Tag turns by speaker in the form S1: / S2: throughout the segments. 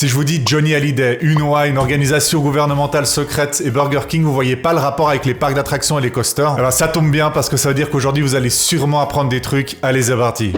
S1: Si je vous dis Johnny Hallyday, UNOA, une organisation gouvernementale secrète et Burger King, vous voyez pas le rapport avec les parcs d'attractions et les coasters? Alors ça tombe bien parce que ça veut dire qu'aujourd'hui vous allez sûrement apprendre des trucs. Allez, c'est parti.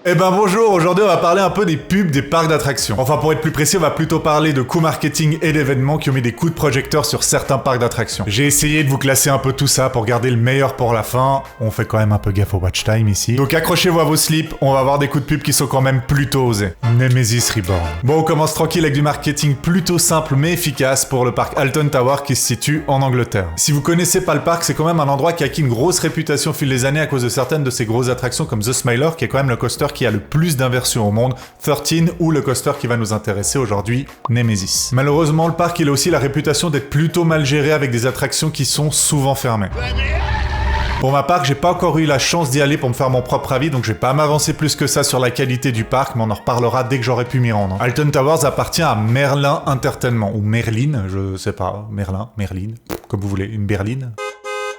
S1: Eh ben bonjour, aujourd'hui on va parler un peu des pubs des parcs d'attractions. Enfin pour être plus précis, on va plutôt parler de coûts marketing et d'événements qui ont mis des coups de projecteur sur certains parcs d'attractions. J'ai essayé de vous classer un peu tout ça pour garder le meilleur pour la fin. On fait quand même un peu gaffe au watch time ici. Donc accrochez-vous à vos slips, on va avoir des coups de pub qui sont quand même plutôt osés. Nemesis Reborn. Bon, on commence tranquille avec du marketing plutôt simple mais efficace pour le parc Alton Tower qui se situe en Angleterre. Si vous connaissez pas le parc, c'est quand même un endroit qui a acquis une grosse réputation au fil des années à cause de certaines de ses grosses attractions comme The Smiler, qui est quand même le coaster qui a le plus d'inversions au monde, 13 ou le coaster qui va nous intéresser aujourd'hui, Nemesis. Malheureusement, le parc il a aussi la réputation d'être plutôt mal géré avec des attractions qui sont souvent fermées. Pour ma part, j'ai pas encore eu la chance d'y aller pour me faire mon propre avis, donc je vais pas m'avancer plus que ça sur la qualité du parc, mais on en reparlera dès que j'aurai pu m'y rendre. Alton Towers appartient à Merlin Entertainment, ou Merlin, je sais pas, Merlin, comme vous voulez, une berline.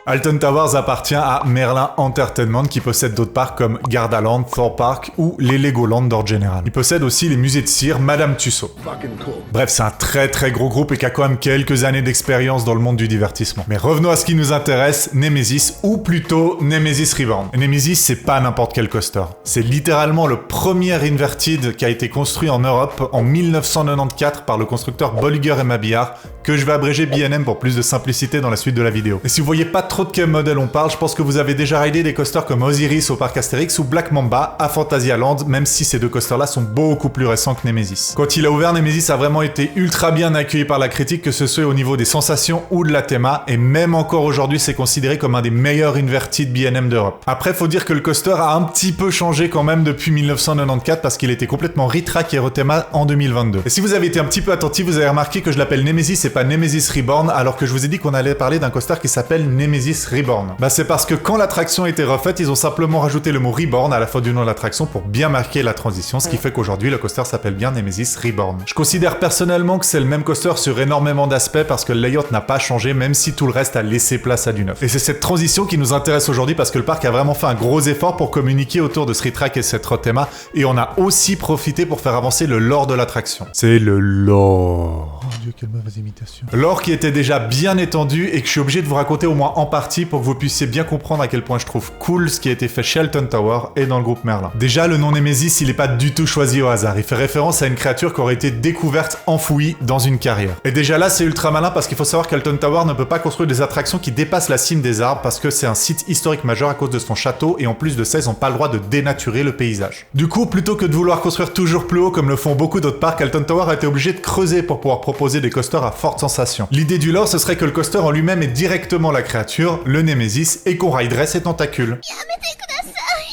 S1: Alton Towers appartient à Merlin Entertainment qui possède d'autres parcs comme Gardaland, Thor Park ou les Legoland d'ordre général. Il possède aussi les musées de cire Madame Tussauds. Bref, c'est un très gros groupe et qui a quand même quelques années d'expérience dans le monde du divertissement. Mais revenons à ce qui nous intéresse, Nemesis, ou plutôt Nemesis Reborn. Nemesis, c'est pas n'importe quel coaster. C'est littéralement le premier inverted qui a été construit en Europe en 1994 par le constructeur Bolliger & Mabillard, que je vais abréger B&M pour plus de simplicité dans la suite de la vidéo. Et si vous voyez pas trop de quel modèle on parle, je pense que vous avez déjà ridé des coasters comme Osiris au parc Astérix ou Black Mamba à Fantasyland, même si ces deux coasters-là sont beaucoup plus récents que Nemesis. Quand il a ouvert, Nemesis a vraiment été ultra bien accueilli par la critique, que ce soit au niveau des sensations ou de la théma, et même encore aujourd'hui, c'est considéré comme un des meilleurs inverted B&M d'Europe. Après, faut dire que le coaster a un petit peu changé quand même depuis 1994 parce qu'il était complètement retrack et rethéma en 2022. Et si vous avez été un petit peu attentif, vous avez remarqué que je l'appelle Nemesis et pas Nemesis Reborn, alors que je vous ai dit qu'on allait parler d'un coaster qui s'appelle Nemesis Reborn. Bah c'est parce que quand l'attraction a été refaite, ils ont simplement rajouté le mot Reborn à la fin du nom de l'attraction pour bien marquer la transition, ce qui fait qu'aujourd'hui le coaster s'appelle bien Nemesis Reborn. Je considère personnellement que c'est le même coaster sur énormément d'aspects parce que le layout n'a pas changé, même si tout le reste a laissé place à du neuf. Et c'est cette transition qui nous intéresse aujourd'hui parce que le parc a vraiment fait un gros effort pour communiquer autour de ce retrack et cette rethéma, et on a aussi profité pour faire avancer le lore de l'attraction. C'est le lore. Oh Dieu, quelle mauvaise imitation. Lore qui était déjà bien étendu et que je suis obligé de vous raconter au moins en partie pour que vous puissiez bien comprendre à quel point je trouve cool ce qui a été fait chez Alton Tower et dans le groupe Merlin. Déjà, le nom Nemesis, il est pas du tout choisi au hasard. Il fait référence à une créature qui aurait été découverte enfouie dans une carrière. Et déjà là, c'est ultra malin parce qu'il faut savoir qu'Alton Tower ne peut pas construire des attractions qui dépassent la cime des arbres parce que c'est un site historique majeur à cause de son château, et en plus de ça, ils n'ont pas le droit de dénaturer le paysage. Du coup, plutôt que de vouloir construire toujours plus haut comme le font beaucoup d'autres parcs, Alton Tower a été obligé de creuser pour pouvoir proposer des coasters à forte sensation. L'idée du lore, ce serait que le coaster en lui-même est directement la créature, le Nemesis, et qu'on riderait ses tentacules.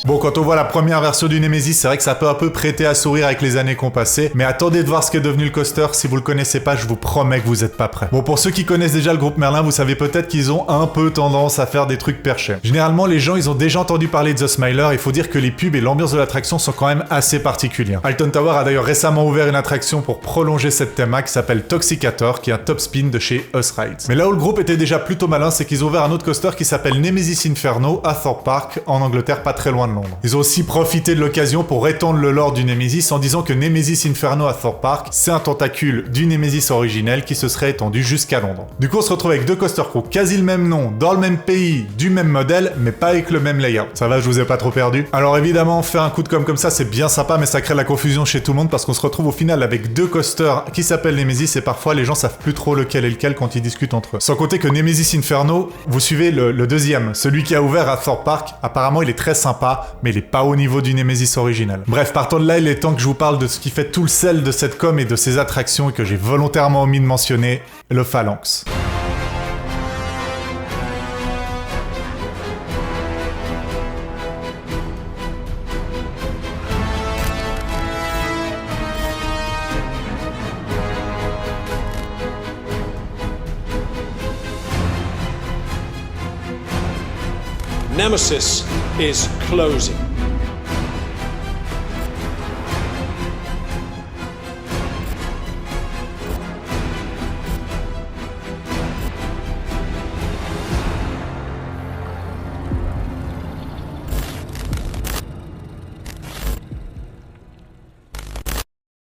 S1: Bon, quand on voit la première version du Nemesis, c'est vrai que ça peut un peu prêter à sourire avec les années qu'on passait, mais attendez de voir ce qu'est devenu le coaster. Si vous le connaissez pas, je vous promets que vous êtes pas prêts. Bon, pour ceux qui connaissent déjà le groupe Merlin, vous savez peut-être qu'ils ont un peu tendance à faire des trucs perchés. Généralement, les gens, ils ont déjà entendu parler de The Smiler. Il faut dire que les pubs et l'ambiance de l'attraction sont quand même assez particulières. Alton Tower a d'ailleurs récemment ouvert une attraction pour prolonger cette théma qui s'appelle Toxicator, qui est un top spin de chez Us Rides. Mais là où le groupe était déjà plutôt malin, c'est qu'ils ont ouvert un autre coaster qui s'appelle Nemesis Inferno à Thorpe Park, en Angleterre, pas très loin de Londres. Ils ont aussi profité de l'occasion pour étendre le lore du Nemesis en disant que Nemesis Inferno à Thorpe Park, c'est un tentacule du Nemesis originel qui se serait étendu jusqu'à Londres. Du coup, on se retrouve avec deux coasters qui ont quasi le même nom, dans le même pays, du même modèle, mais pas avec le même layout. Ça va, je vous ai pas trop perdu? Alors évidemment, faire un coup de com' comme ça, c'est bien sympa, mais ça crée de la confusion chez tout le monde parce qu'on se retrouve au final avec deux coasters qui s'appellent Nemesis et parfois les gens savent plus trop lequel est lequel quand ils discutent entre eux. Sans compter que Nemesis Inferno, vous suivez le deuxième, celui qui a ouvert à Thorpe Park. Apparemment, il est très sympa, mais il est pas au niveau du Nemesis original. Bref, partant de là, il est temps que je vous parle de ce qui fait tout le sel de cette com et de ces attractions et que j'ai volontairement omis de mentionner, le Phalanx.
S2: Nemesis is closing.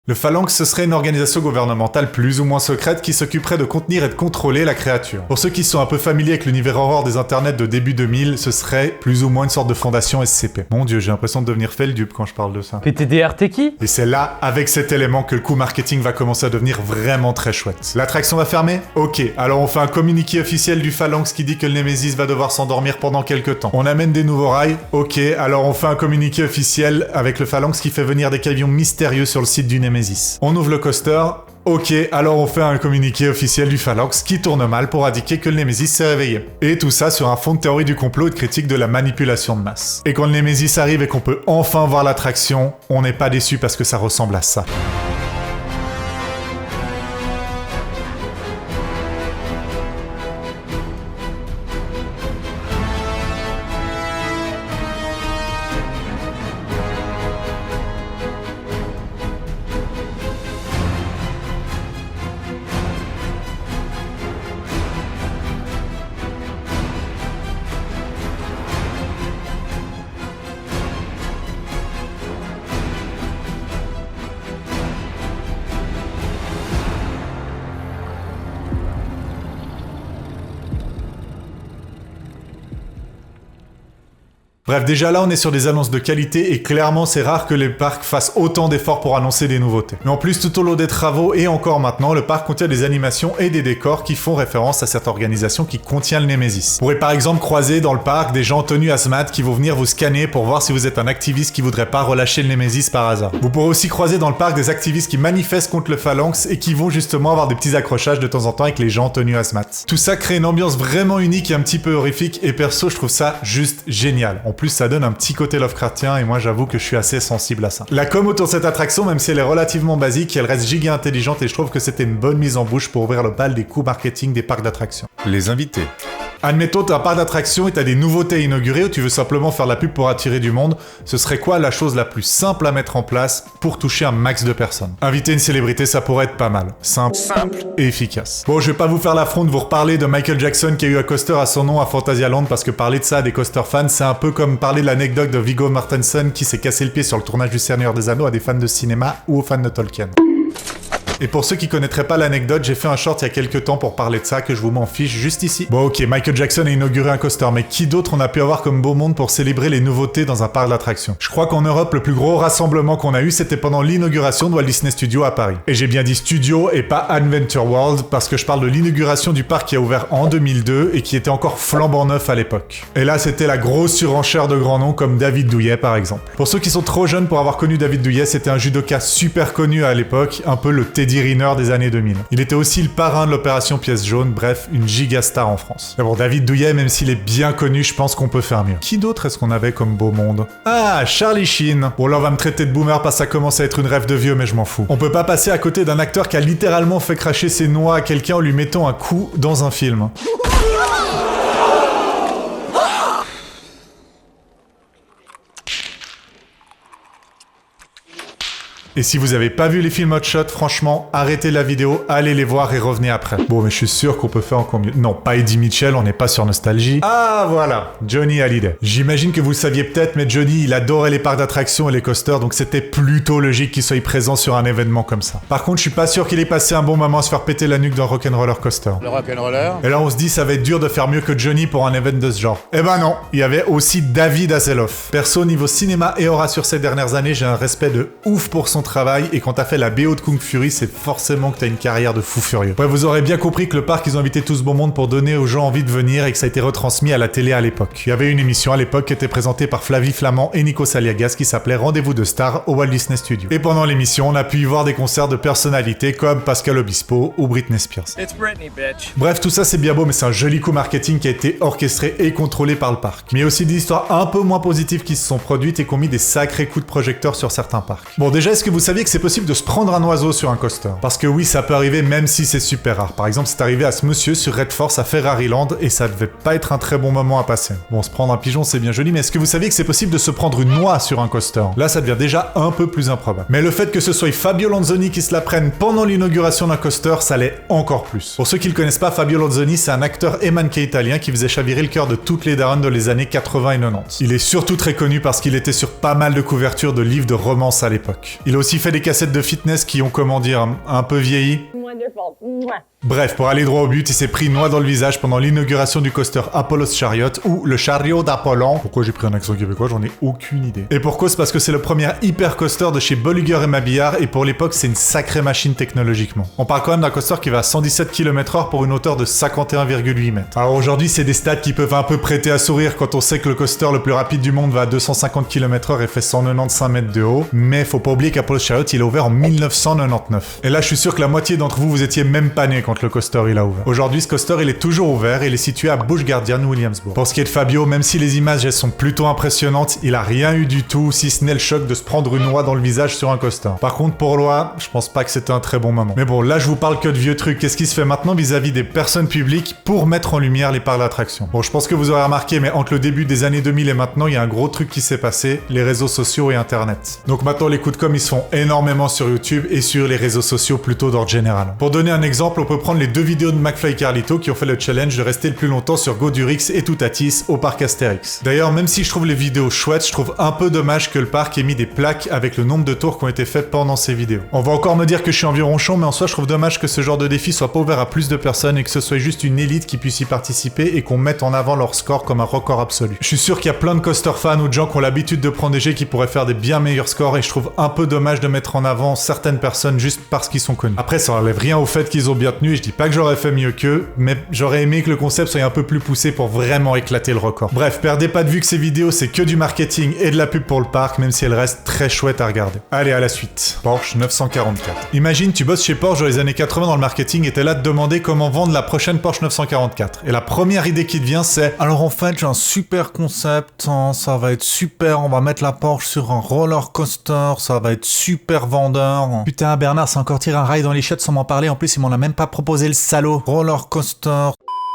S1: Le Phalanx, ce serait une organisation gouvernementale plus ou moins secrète qui s'occuperait de contenir et de contrôler la créature. Pour ceux qui sont un peu familiers avec l'univers horreur des internets de début 2000, ce serait plus ou moins une sorte de fondation SCP. Mon dieu, j'ai l'impression de devenir Feldup quand je parle de ça.
S3: PTDRT.
S1: Et c'est là, avec cet élément, que le coup marketing va commencer à devenir vraiment très chouette. L'attraction va fermer? Ok, alors on fait un communiqué officiel du Phalanx qui dit que le Nemesis va devoir s'endormir pendant quelques temps. On amène des nouveaux rails? Ok, alors on fait un communiqué officiel avec le Phalanx qui fait venir des camions mystérieux sur le site du Nemesis. On ouvre le coaster. Ok, alors on fait un communiqué officiel du Phalanx qui tourne mal pour indiquer que le Nemesis s'est réveillé. Et tout ça sur un fond de théorie du complot et de critique de la manipulation de masse. Et quand le Nemesis arrive et qu'on peut enfin voir l'attraction, on n'est pas déçu parce que ça ressemble à ça. Bref, déjà là, on est sur des annonces de qualité et clairement, c'est rare que les parcs fassent autant d'efforts pour annoncer des nouveautés. Mais en plus, tout au long des travaux et encore maintenant, le parc contient des animations et des décors qui font référence à cette organisation qui contient le Nemesis. Vous pourrez par exemple croiser dans le parc des gens en tenue hazmat qui vont venir vous scanner pour voir si vous êtes un activiste qui voudrait pas relâcher le Nemesis par hasard. Vous pourrez aussi croiser dans le parc des activistes qui manifestent contre le Phalanx et qui vont justement avoir des petits accrochages de temps en temps avec les gens en tenue hazmat. Tout ça crée une ambiance vraiment unique et un petit peu horrifique et perso, je trouve ça juste génial. En plus, ça donne un petit côté Lovecraftien et moi j'avoue que je suis assez sensible à ça. La com autour de cette attraction, même si elle est relativement basique, elle reste giga intelligente et je trouve que c'était une bonne mise en bouche pour ouvrir le bal des coûts marketing des parcs d'attractions. Les invités. Admettons, t'as un parc d'attractions et t'as des nouveautés à inaugurer ou tu veux simplement faire la pub pour attirer du monde, ce serait quoi la chose la plus simple à mettre en place pour toucher un max de personnes? Inviter une célébrité, ça pourrait être pas mal. Simple et efficace. Bon, je vais pas vous faire l'affront de vous reparler de Michael Jackson qui a eu un coaster à son nom à Fantasyland parce que parler de ça à des coaster fans, c'est un peu comme parler de l'anecdote de Viggo Mortensen qui s'est cassé le pied sur le tournage du Seigneur des Anneaux à des fans de cinéma ou aux fans de Tolkien. Et pour ceux qui connaîtraient pas l'anecdote, j'ai fait un short il y a quelques temps pour parler de ça, que je vous m'en fiche juste ici. Bon ok, Michael Jackson a inauguré un coaster, mais qui d'autre on a pu avoir comme beau monde pour célébrer les nouveautés dans un parc d'attractions? Je crois qu'en Europe, le plus gros rassemblement qu'on a eu, c'était pendant l'inauguration de Walt Disney Studios à Paris. Et j'ai bien dit studio et pas Adventure World, parce que je parle de l'inauguration du parc qui a ouvert en 2002 et qui était encore flambant neuf à l'époque. Et là, c'était la grosse surenchère de grands noms comme David Douillet par exemple. Pour ceux qui sont trop jeunes pour avoir connu David Douillet, c'était un judoka super connu à l'époque, un peu le Teddy Riner des années 2000. Il était aussi le parrain de l'opération Pièce Jaune, bref, une giga star en France. Mais bon, David Douillet, même s'il est bien connu, je pense qu'on peut faire mieux. Qui d'autre est-ce qu'on avait comme beau monde? Ah, Charlie Sheen. Bon là, on va me traiter de boomer parce que ça commence à être une rêve de vieux, mais je m'en fous. On peut pas passer à côté d'un acteur qui a littéralement fait cracher ses noix à quelqu'un en lui mettant un coup dans un film. Et si vous avez pas vu les films Hot Shot, franchement, arrêtez la vidéo, allez les voir et revenez après. Bon, mais je suis sûr qu'on peut faire encore mieux. Non, pas Eddie Mitchell, on n'est pas sur Nostalgie. Ah, voilà, Johnny Hallyday. J'imagine que vous le saviez peut-être, mais Johnny, il adorait les parcs d'attractions et les coasters, donc c'était plutôt logique qu'il soit présent sur un événement comme ça. Par contre, je suis pas sûr qu'il ait passé un bon moment à se faire péter la nuque dans Rock'n'Roller Coaster.
S4: Le Rock'n'Roller.
S1: Et là, on se dit, ça va être dur de faire mieux que Johnny pour un événement de ce genre. Eh ben non, il y avait aussi David Hasselhoff. Perso, niveau cinéma et aura sur ces dernières années, j'ai un respect de ouf pour son travail, et quand t'as fait la BO de Kung Fury, c'est forcément que t'as une carrière de fou furieux. Ouais, vous aurez bien compris que le parc, ils ont invité tout ce bon monde pour donner aux gens envie de venir et que ça a été retransmis à la télé à l'époque. Il y avait une émission à l'époque qui était présentée par Flavie Flamand et Nico Saliagas qui s'appelait Rendez-vous de stars au Walt Disney Studios. Et pendant l'émission, on a pu y voir des concerts de personnalités comme Pascal Obispo ou Britney Spears.
S4: It's Britney, bitch.
S1: Bref, tout ça c'est bien beau, mais c'est un joli coup marketing qui a été orchestré et contrôlé par le parc. Mais il y a aussi des histoires un peu moins positives qui se sont produites et qui ont mis des sacrés coups de projecteur sur certains parcs. Bon, déjà, est-ce que vous saviez que c'est possible de se prendre un oiseau sur un coaster? Parce que oui, ça peut arriver même si c'est super rare. Par exemple, c'est arrivé à ce monsieur sur Red Force à Ferraryland et ça devait pas être un très bon moment à passer. Bon, se prendre un pigeon c'est bien joli, mais est-ce que vous saviez que c'est possible de se prendre une noix sur un coaster? Là, ça devient déjà un peu plus improbable. Mais le fait que ce soit Fabio Lanzoni qui se la prenne pendant l'inauguration d'un coaster, ça l'est encore plus. Pour ceux qui le connaissent pas, Fabio Lanzoni, c'est un acteur et mannequin italien qui faisait chavirer le cœur de toutes les daronnes de les années 80 et 90. Il est surtout très connu parce qu'il était sur pas mal de couvertures de livres de romance à l'époque. Il a aussi fait des cassettes de fitness qui ont, comment dire, un peu vieilli.
S3: Wonderful. Mwah.
S1: Bref, pour aller droit au but, il s'est pris une noix dans le visage pendant l'inauguration du coaster Apollo's Chariot, ou le chariot d'Apollon. Pourquoi j'ai pris un accent québécois, j'en ai aucune idée. Et pour cause, parce que c'est le premier hyper coaster de chez Bolliger et Mabillard, et pour l'époque, c'est une sacrée machine technologiquement. On parle quand même d'un coaster qui va à 117 km/h pour une hauteur de 51,8 mètres. Alors aujourd'hui, c'est des stats qui peuvent un peu prêter à sourire quand on sait que le coaster le plus rapide du monde va à 250 km/h et fait 195 mètres de haut. Mais faut pas oublier qu'Apollo's Chariot, il a ouvert en 1999. Et là, je suis sûr que la moitié d'entre vous étiez même pas nés quand le coaster il a ouvert. Aujourd'hui, ce coaster il est toujours ouvert et il est situé à Busch Gardien, Williamsburg. Pour ce qui est de Fabio, même si les images elles sont plutôt impressionnantes, il a rien eu du tout, si ce n'est le choc de se prendre une noix dans le visage sur un coaster. Par contre, pour Loa, je pense pas que c'était un très bon moment. Mais bon, là je vous parle que de vieux trucs. Qu'est-ce qui se fait maintenant vis-à-vis des personnes publiques pour mettre en lumière les parcs d'attractions? Bon, je pense que vous aurez remarqué, mais entre le début des années 2000 et maintenant, il y a un gros truc qui s'est passé, les réseaux sociaux et Internet. Donc maintenant, les coups de com, ils se font énormément sur YouTube et sur les réseaux sociaux plutôt d'ordre général. Pour donner un exemple, on peut prendre les deux vidéos de McFly et Carlito qui ont fait le challenge de rester le plus longtemps sur Godurix et Toutatis au parc Astérix. D'ailleurs, même si je trouve les vidéos chouettes, je trouve un peu dommage que le parc ait mis des plaques avec le nombre de tours qui ont été faites pendant ces vidéos. On va encore me dire que je suis environ ronchon, mais en soi, je trouve dommage que ce genre de défi soit pas ouvert à plus de personnes et que ce soit juste une élite qui puisse y participer et qu'on mette en avant leur score comme un record absolu. Je suis sûr qu'il y a plein de coaster fans ou de gens qui ont l'habitude de prendre des jets qui pourraient faire des bien meilleurs scores et je trouve un peu dommage de mettre en avant certaines personnes juste parce qu'ils sont connus. Après, ça enlève rien au fait qu'ils ont bien tenu et je dis pas que j'aurais fait mieux qu'eux, mais j'aurais aimé que le concept soit un peu plus poussé pour vraiment éclater le record. Bref, perdez pas de vue que ces vidéos c'est que du marketing et de la pub pour le parc, même si elles restent très chouettes à regarder. Allez, à la suite. Porsche 944. Imagine, tu bosses chez Porsche dans les années 80 dans le marketing et t'es là de demander comment vendre la prochaine Porsche 944. Et la première idée qui te vient c'est: alors en fait j'ai un super concept, hein, ça va être super, on va mettre la Porsche sur un roller coaster, ça va être super vendeur. Putain Bernard, c'est encore tirer un rail dans les chiottes sans m'en parler, en plus il m'en a même pas proposé le salaud. Roller coaster.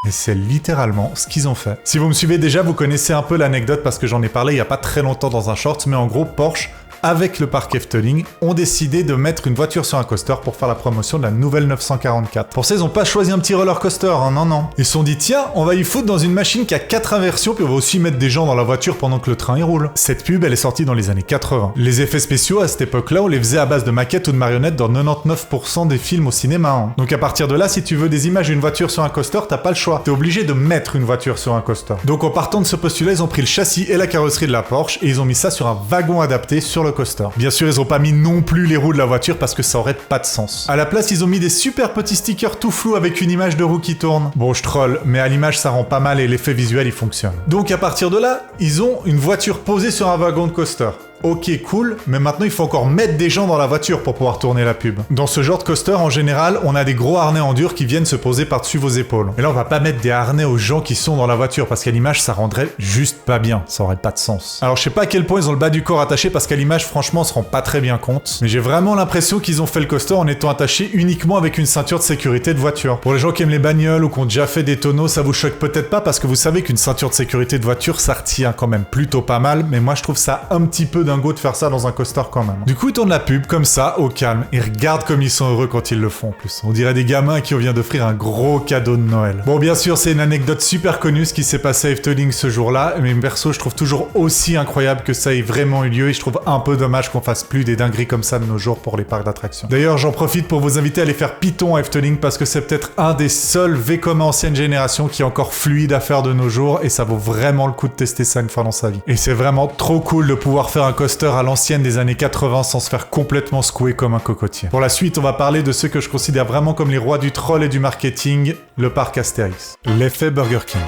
S1: Et c'est littéralement ce qu'ils ont fait. Si vous me suivez déjà, vous connaissez un peu l'anecdote parce que j'en ai parlé il y a pas très longtemps dans un short, mais en gros Porsche, avec le parc Efteling, ont décidé de mettre une voiture sur un coaster pour faire la promotion de la nouvelle 944. Pour ça, ils ont pas choisi un petit roller coaster, hein, non. Ils se sont dit, tiens, on va y foutre dans une machine qui a 4 inversions, puis on va aussi mettre des gens dans la voiture pendant que le train y roule. Cette pub, elle est sortie dans les années 80. Les effets spéciaux, à cette époque-là, on les faisait à base de maquettes ou de marionnettes dans 99% des films au cinéma. Hein. Donc à partir de là, si tu veux des images d'une voiture sur un coaster, t'as pas le choix. T'es obligé de mettre une voiture sur un coaster. Donc en partant de ce postulat, ils ont pris le châssis et la carrosserie de la Porsche et ils ont mis ça sur un wagon adapté sur le coaster. Bien sûr, ils ont pas mis non plus les roues de la voiture parce que ça aurait pas de sens. À la place, ils ont mis des super petits stickers tout flous avec une image de roue qui tourne. Bon, je troll, mais à l'image, ça rend pas mal et l'effet visuel, il fonctionne. Donc à partir de là, ils ont une voiture posée sur un wagon de coaster. Ok, cool, mais maintenant il faut encore mettre des gens dans la voiture pour pouvoir tourner la pub. Dans ce genre de coaster, en général, on a des gros harnais en dur qui viennent se poser par-dessus vos épaules. Et là, on va pas mettre des harnais aux gens qui sont dans la voiture, parce qu'à l'image, ça rendrait juste pas bien. Ça aurait pas de sens. Alors, je sais pas à quel point ils ont le bas du corps attaché, parce qu'à l'image, franchement, on se rend pas très bien compte. Mais j'ai vraiment l'impression qu'ils ont fait le coaster en étant attachés uniquement avec une ceinture de sécurité de voiture. Pour les gens qui aiment les bagnoles ou qui ont déjà fait des tonneaux, ça vous choque peut-être pas, parce que vous savez qu'une ceinture de sécurité de voiture, ça retient quand même plutôt pas mal, mais moi, je trouve ça un petit peu dingo de faire ça dans un coaster quand même. Du coup, ils tournent la pub comme ça, au calme, et regarde comme ils sont heureux quand ils le font en plus. On dirait des gamins à qui on vient d'offrir un gros cadeau de Noël. Bon, bien sûr, c'est une anecdote super connue ce qui s'est passé à Efteling ce jour-là, mais perso, je trouve toujours aussi incroyable que ça ait vraiment eu lieu, et je trouve un peu dommage qu'on fasse plus des dingueries comme ça de nos jours pour les parcs d'attractions. D'ailleurs, j'en profite pour vous inviter à aller faire Python à Efteling parce que c'est peut-être un des seuls Vekoma ancienne génération qui est encore fluide à faire de nos jours, et ça vaut vraiment le coup de tester ça une fois dans sa vie. Et c'est vraiment trop cool de pouvoir faire un coaster à l'ancienne des années 80 sans se faire complètement secouer comme un cocotier. Pour la suite, on va parler de ceux que je considère vraiment comme les rois du troll et du marketing, le parc Astérix. L'effet Burger King.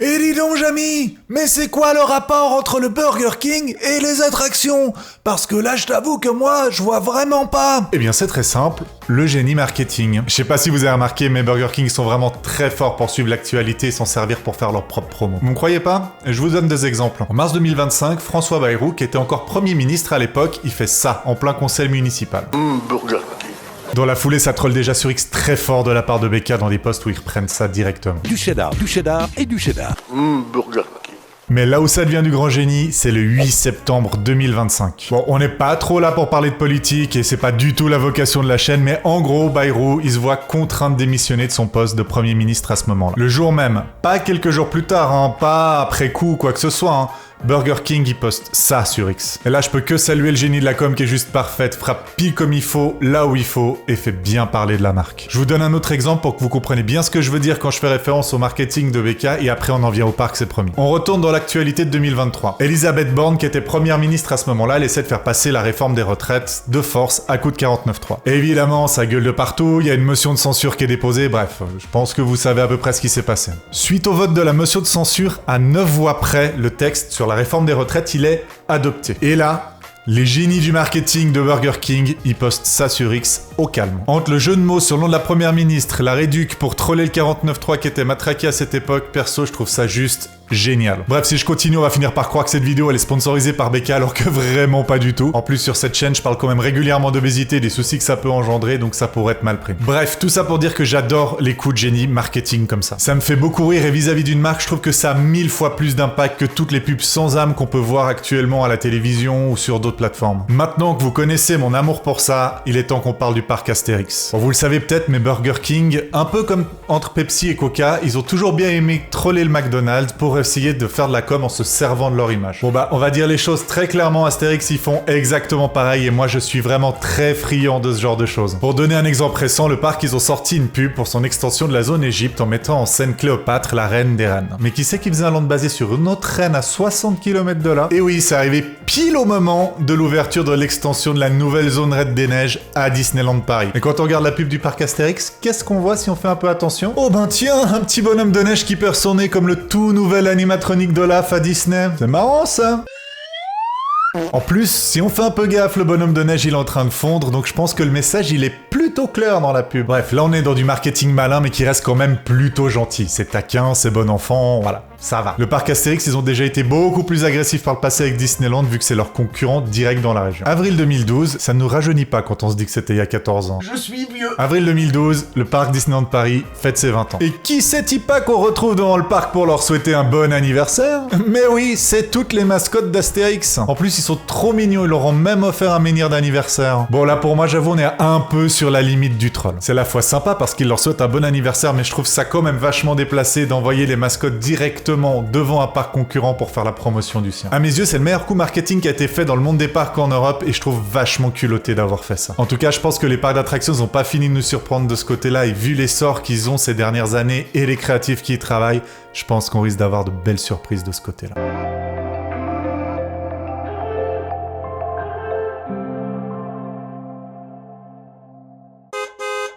S5: Et dis donc, Jamy, mais c'est quoi le rapport entre le Burger King et les attractions? Parce que là, je t'avoue que moi, je vois vraiment pas.
S1: Eh bien, c'est très simple, le génie marketing. Je sais pas si vous avez remarqué, mais Burger King sont vraiment très forts pour suivre l'actualité et s'en servir pour faire leur propre promo. Vous me croyez pas? Je vous donne des exemples. En mars 2025, François Bayrou, qui était encore Premier ministre à l'époque, il fait ça en plein conseil municipal.
S4: Burger King.
S1: Dans la foulée, ça troll déjà sur X très fort de la part de BK dans des posts où ils reprennent ça directement.
S6: Du cheddar et du cheddar.
S4: Burger King.
S1: Mais là où ça devient du grand génie, c'est le 8 septembre 2025. Bon, on n'est pas trop là pour parler de politique et c'est pas du tout la vocation de la chaîne, mais en gros, Bayrou, il se voit contraint de démissionner de son poste de Premier ministre à ce moment-là. Le jour même, pas quelques jours plus tard, hein, pas après coup ou quoi que ce soit, hein, Burger King il poste ça sur X. Et là je peux que saluer le génie de la com qui est juste parfaite, frappe pile comme il faut, là où il faut, et fait bien parler de la marque. Je vous donne un autre exemple pour que vous compreniez bien ce que je veux dire quand je fais référence au marketing de BK, et après on en vient au parc, c'est promis. On retourne dans l'actualité de 2023. Elisabeth Borne, qui était première ministre à ce moment-là, elle essaie de faire passer la réforme des retraites de force à coup de 49.3. Évidemment, ça gueule de partout, il y a une motion de censure qui est déposée, bref, je pense que vous savez à peu près ce qui s'est passé. Suite au vote de la motion de censure, à 9 voix près, le texte sur la réforme des retraites, il est adopté. Et là, les génies du marketing de Burger King, ils postent ça sur X au calme. Entre le jeu de mots sur le nom de la première ministre, la réduc pour troller le 49.3 qui était matraqué à cette époque, perso, je trouve ça juste génial. Bref, si je continue, on va finir par croire que cette vidéo elle est sponsorisée par BK alors que vraiment pas du tout. En plus, sur cette chaîne, je parle quand même régulièrement d'obésité, des soucis que ça peut engendrer, donc ça pourrait être mal pris. Bref, tout ça pour dire que j'adore les coups de génie marketing comme ça. Ça me fait beaucoup rire et vis-à-vis d'une marque, je trouve que ça a 1000 fois plus d'impact que toutes les pubs sans âme qu'on peut voir actuellement à la télévision ou sur d'autres plateformes. Maintenant que vous connaissez mon amour pour ça, il est temps qu'on parle du parc Astérix. Bon, vous le savez peut-être, mais Burger King, un peu comme entre Pepsi et Coca, ils ont toujours bien aimé troller le McDonald's pour essayer de faire de la com en se servant de leur image. Bon bah, on va dire les choses très clairement, Astérix ils font exactement pareil et moi je suis vraiment très friand de ce genre de choses. Pour donner un exemple récent, le parc ils ont sorti une pub pour son extension de la zone Égypte en mettant en scène Cléopâtre, la reine des reines. Mais qui c'est qui faisait un land basé sur une autre reine à 60 km de là? Et oui, c'est arrivé pile au moment de l'ouverture de l'extension de la nouvelle zone Reine des Neiges à Disneyland Paris. Et quand on regarde la pub du parc Astérix, qu'est-ce qu'on voit si on fait un peu attention? Oh ben tiens, un petit bonhomme de neige qui perd son nez comme le tout nouvel animatronique d'Olaf à Disney. C'est marrant ça. En plus, si on fait un peu gaffe, le bonhomme de neige il est en train de fondre, donc je pense que le message il est plutôt clair dans la pub. Bref, là on est dans du marketing malin mais qui reste quand même plutôt gentil. C'est taquin, c'est bon enfant, voilà. Ça va. Le parc Astérix, ils ont déjà été beaucoup plus agressifs par le passé avec Disneyland vu que c'est leur concurrent direct dans la région. Avril 2012, ça nous rajeunit pas quand on se dit que c'était il y a 14 ans.
S5: Je suis vieux.
S1: Avril 2012, le parc Disneyland Paris fête ses 20 ans. Et qui c'est-il pas qu'on retrouve devant le parc pour leur souhaiter un bon anniversaire? Mais oui, c'est toutes les mascottes d'Astérix. En plus, ils sont trop mignons, ils leur ont même offert un menhir d'anniversaire. Bon là pour moi, j'avoue, on est un peu sur la limite du troll. C'est à la fois sympa parce qu'ils leur souhaitent un bon anniversaire, mais je trouve ça quand même vachement déplacé d'envoyer les mascottes directement devant un parc concurrent pour faire la promotion du sien. À mes yeux, c'est le meilleur coup marketing qui a été fait dans le monde des parcs en Europe et je trouve vachement culotté d'avoir fait ça. En tout cas, je pense que les parcs d'attractions n'ont pas fini de nous surprendre de ce côté-là et vu l'essor qu'ils ont ces dernières années et les créatifs qui y travaillent, je pense qu'on risque d'avoir de belles surprises de ce côté-là.